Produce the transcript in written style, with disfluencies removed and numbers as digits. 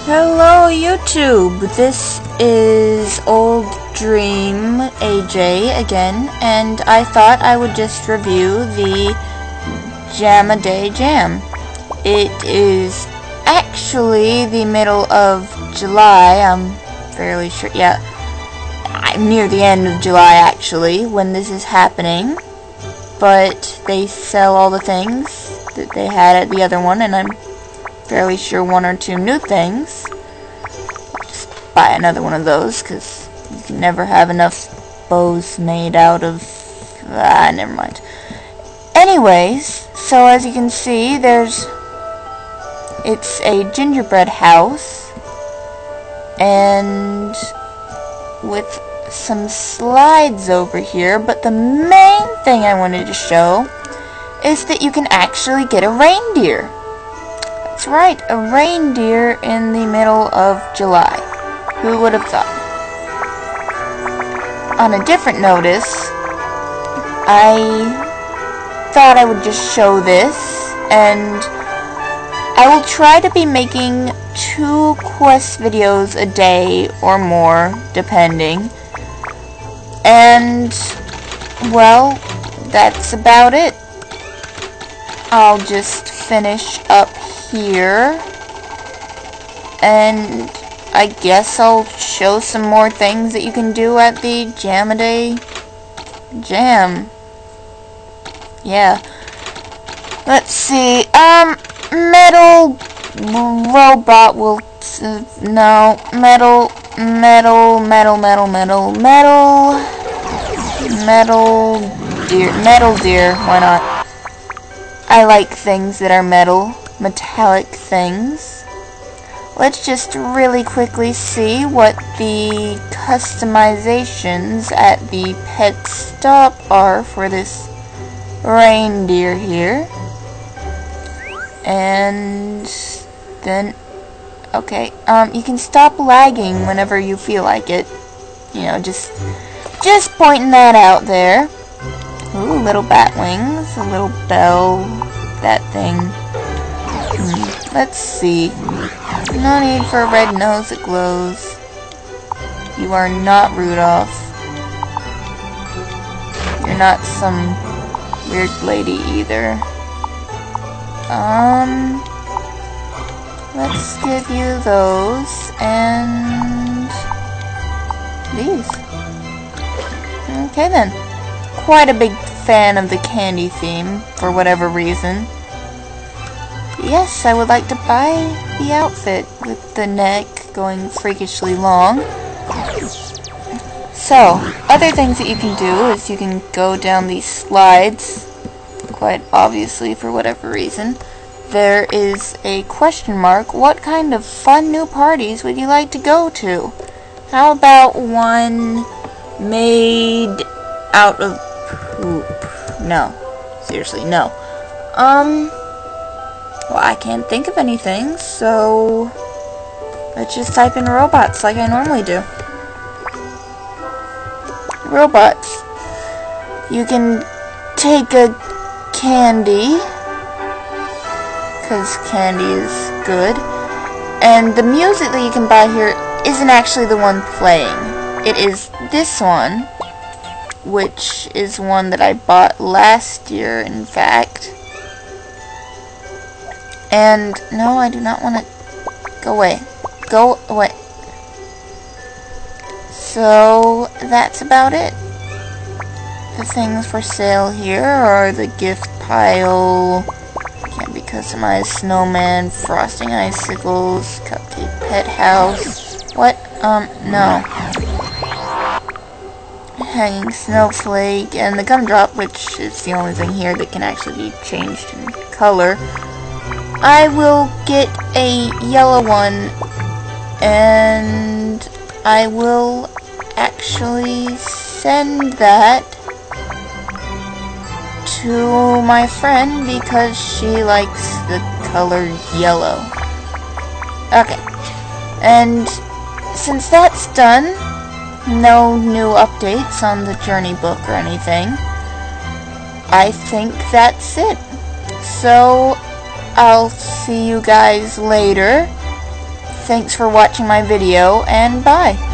Hello YouTube, this is Old Dream AJ again, and I thought I would just review the Jamaaliday Jam. It is actually the middle of July, I'm fairly sure, yeah, I'm near the end of July actually when this is happening, but they sell all the things that they had at the other one, and I'm fairly sure one or two new things. I'll just buy another one of those because you can never have enough bows made out of never mind. Anyways, so as you can see, it's a gingerbread house and with some slides over here, but the main thing I wanted to show is that you can actually get a reindeer. That's right, a reindeer in the middle of July. Who would have thought? On a different notice, I thought I would just show this, and I will try to be making 2 quest videos a day or more, depending. And, well, that's about it. I'll just finish up here, and I guess I'll show some more things that you can do at the Jamaaliday Jam. Yeah. Let's see. Metal robot will no metal deer. Why not? I like things that are metallic things. Let's just really quickly see what the customizations at the pet stop are for this reindeer here. And then, okay, you can stop lagging whenever you feel like it. You know, just pointing that out there. Ooh, little bat wings, a little bell, that thing. Let's see. No need for a red nose that glows. You are not Rudolph. You're not some weird lady either. Let's give you those and these. Okay then. Quite a big fan of the candy theme, for whatever reason. Yes, I would like to buy the outfit with the neck going freakishly long. So, other things that you can do is you can go down these slides, quite obviously for whatever reason. There is a question mark. What kind of fun new parties would you like to go to? How about one made out of poop? No. Seriously, no. Well, I can't think of anything, so let's just type in robots like I normally do. Robots. You can take a candy, because candy is good, and the music that you can buy here isn't actually the one playing. It is this one, which is one that I bought last year, in fact. And, no, I do not want to... Go away. Go away. So, that's about it. The things for sale here are the gift pile, can't be customized snowman, frosting icicles, cupcake pet house. What? No. Hanging snowflake, and the gumdrop, which is the only thing here that can actually be changed in color. I will get a yellow one, and I will actually send that to my friend because she likes the color yellow. Okay, and since that's done, no new updates on the journey book or anything, I think that's it. So I'll see you guys later. Thanks for watching my video, and bye.